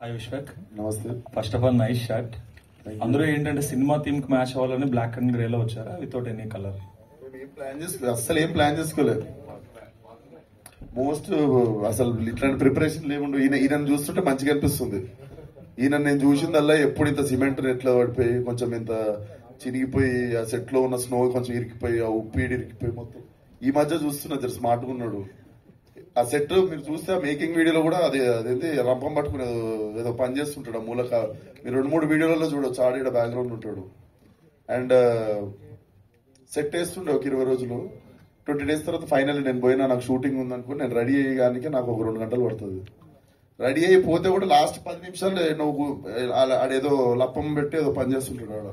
Hi Vishwak, నమస్తే. First of all nice shirt. అందరూ ఏంటంటే సినిమా థీమ్ కి మ్యాచ్ అవ్వాలని బ్లాక్ అండ్ గ్రే లో వచ్చారా వితౌట్ ఎనీ కలర్? అసలు ఏం ప్లాన్ చేసుకోలేదు. మోస్ట్ అసలు ఇట్లాంటి ప్రిపరేషన్ ఏముండు. ఈయన చూస్తుంటే మంచిగా అనిపిస్తుంది. ఈయన నేను చూసిందల్లా ఎప్పుడు ఇంత సిమెంట్ ఎట్లా పడిపోయి కొంచెం ఇంత చినిగిపోయి ఆ సెట్ లో ఉన్న స్నో కొంచెం ఇరికిపోయి ఆ ఉప్పీడి ఇరికిపోయి మొత్తం ఈ మధ్య చూస్తున్నా జర స్మార్ట్ గా ఉన్నాడు. ఆ సెట్ మీరు చూస్తే ఆ మేకింగ్ వీడియోలో కూడా అదేంటి రంపం పట్టుకుని ఏదో పని చేస్తుంటాడు ఆ మూలక. మీరు 2-3 వీడియోలలో చూడొచ్చు. ఆడిడ బ్యాక్గ్రౌండ్ ఉంటాడు. అండ్ సెట్ వేస్తుండే ఒక 20 రోజులు. 20 days తర్వాత ఫైనల్ నేను పోయినా, నాకు షూటింగ్ ఉందనుకుని నేను రెడీ అయ్యడానికి నాకు ఒక 2 గంటలు పడుతుంది. రెడీ అయిపోతే కూడా లాస్ట్ 10 నిమిషాలు నువ్వు ఆడేదో లప్పం పెట్టి ఏదో పని చేస్తుంటాడు ఆడ.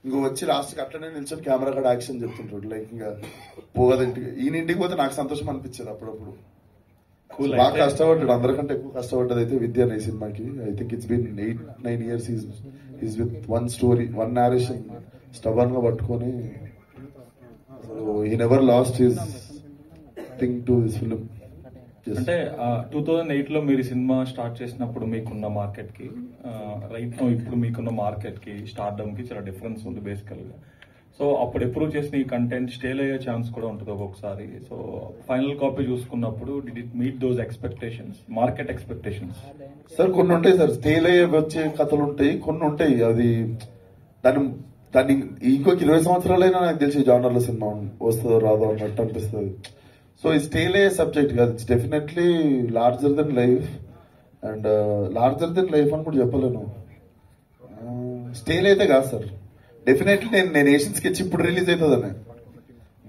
ఇంకో వచ్చి లాస్ట్కి అట్లనే నిల్చొని కెమెరా కాడ యాక్షన్ చెప్తుంటాడు. లైక్ ఇంకా పోగదింటికి ఈయన ఇంటికి పోతే నాకు సంతోషం అనిపించేది అప్పుడప్పుడు. బాగా కష్టపడ్డాడు. అందరికంటే ఎక్కువ కష్టపడ్డది అయితే విద్య అనే సినిమాకి. I think it's been 8-9 years is with one story, one narration stubborn గా పట్టుకొని అసలు he never lost his thing to this film. అంటే 2008 లో మీరు సినిమా స్టార్ట్ చేసినప్పుడు మీకున్న మార్కెట్ కి రైట్ ఇప్పుడు మీకున్న మార్కెట్ కి స్టార్డమ్ కి చాలా డిఫరెన్స్ ఉంది బేసికల్ గా. సో అప్పుడు అప్రూవ్ చేసిన ఈ కంటెంట్ స్టేల్ అయ్యే ఛాన్స్ కూడా ఉంటుంది ఒక్కొక్కసారి. సో ఫైనల్ కాపీ చూసుకున్నప్పుడు did it meet those expectations, market expectations? Sir కొన్ని ఉంటాయి సార్, స్టేల్ అయ్యే వచ్చే కథలు ఉంటాయి, కొన్ని ఉంటాయి. అది దాన్ని ఇంకొక 20 సంవత్సరాలైనా నాకు తెలిసి జానర్ లో సినిమా వస్తుందో రాదో అన్నట్టు అనిపిస్తుంది. సో ఈ స్టేల్ అయ్యే సబ్జెక్ట్ కాదు, it's definitely larger than life. And larger than life అని కూడా చెప్పలేను. స్టేల్ అయితే కాదు సార్. డెఫినెట్లీ నేను ఏషియన్ స్కెచ్ ఇప్పుడు రిలీజ్ అవుతుందని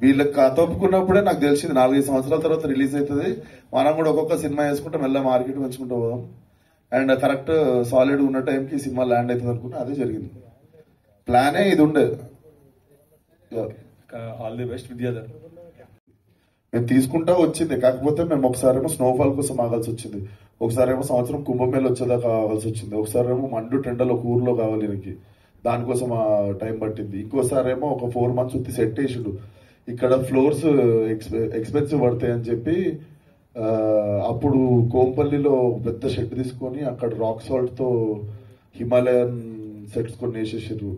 వీళ్ళకి కథ ఒప్పుకున్నప్పుడే నాకు తెలిసింది 4-5 సంవత్సరాల తర్వాత రిలీజ్ అవుతుంది. మనం కూడా ఒక్కొక్క సినిమా వేసుకుంటే మెల్ల మార్కెట్ పెంచుకుంటూ పోదాం. అండ్ కరెక్ట్ సాలిడ్ ఉన్న టైంకి సినిమా ల్యాండ్ అవుతుంది అనుకున్నా, అదే జరిగింది. ప్లానే ఇది ఉండే. All the best Vidyadhar. మేము తీసుకుంటా వచ్చింది, కాకపోతే మేము ఒకసారేమో స్నోఫాల్ కోసం ఆగాల్సి వచ్చింది, ఒకసారేమో సంవత్సరం కుంభమేళ వచ్చేదాకా ఆగాల్సి వచ్చింది, ఒకసారేమో మండు టెండల్ ఒక ఊర్లో కావాలి ఈయనకి, దానికోసం టైం పట్టింది. ఇంకోసారేమో ఒక 4 months ఉత్తి సెట్ వేసుడు. ఇక్కడ ఫ్లోర్స్ ఎక్స్పెన్సివ్ పడతాయి అని చెప్పి అప్పుడు కోంపల్లిలో పెద్ద షెడ్ తీసుకొని అక్కడ రాక్ సాల్ట్ తో హిమాలయన్ సెట్స్ కొన్ని వేసేసారు.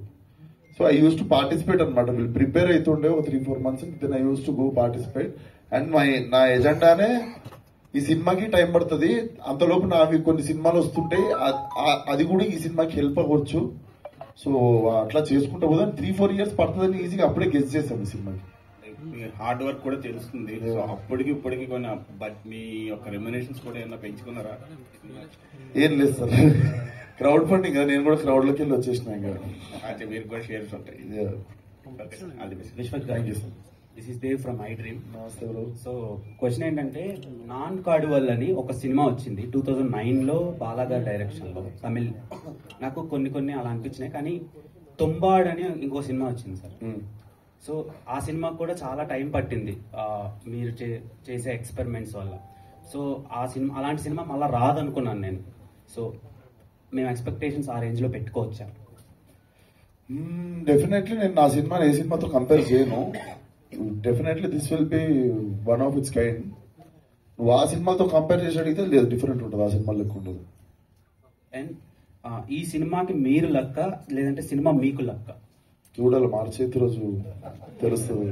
So I used to participate అనమాట. వీళ్ళు ప్రిపేర్ అవుతుండే ఒక 3-4 months, then I used to go participate. And నా ఎజెండానే ఈ సినిమాకి టైం పడుతుంది, అంతలోపు నావి కొన్ని సినిమాలు వస్తుంటాయి, అది కూడా ఈ సినిమాకి హెల్ప్ అవ్వచ్చు. సో అట్లా చేసుకుంటా పోదా 3-4 years పడుతుందని ఈజీగా అప్పుడే గెస్ చేశాను ఈ సినిమాకి. హార్డ్ వర్క్ కూడా తెలుస్తుంది. సో అప్పటికి ఇప్పటికి కొన్ని మీ యొక్క రెమ్యునరేషన్స్ కూడా ఏమన్నా పెంచుకున్నారా? ఏం లేదు సార్, క్రౌడ్ ఫండింగ్. నేను కూడా క్రౌడ్ లోకి వెళ్ళి వచ్చేసిన. అంటే మీరు కూడా షేర్స్ ఉంటాయి. Thank you sir. This is Dev from I Dream. నమస్తే బ్రో. సో క్వశ్చన్ ఏంటంటే, నాన్ కార్డువల్ అని ఒక సినిమా వచ్చింది 2009లో బాలాగారి డైరెక్షన్ లో, తమిళ్. నాకు కొన్ని అలా అనిపించినాయి, కానీ తొంబాడ్ అని ఇంకో సినిమా వచ్చింది సార్. సో ఆ సినిమాకి కూడా చాలా టైం పట్టింది మీరు చేసే ఎక్స్పెరిమెంట్స్ వల్ల. సో ఆ సినిమా, అలాంటి సినిమా మళ్ళీ రాదనుకున్నాను నేను. సో మేము ఎక్స్పెక్టేషన్స్ ఆ రేంజ్ లో పెట్టుకోవచ్చా? డెఫినెట్లీ నేను నా సినిమాని ఏ సినిమాతో కంపేర్ చేయను. Definitely this will be one of it's kind. నువ్వు ఆ సినిమాతో కంపేర్ చేసి అడిగితే లేదు, డిఫరెంట్ ఉంటుంది. ఆ సినిమా లెక్క ఉండదు. అండ్ ఈ సినిమాకి మీరు లక్క, లేదంటే సినిమా మీకు లక్క? చూడాలి, మార్చేతి రోజు తెలుస్తుంది.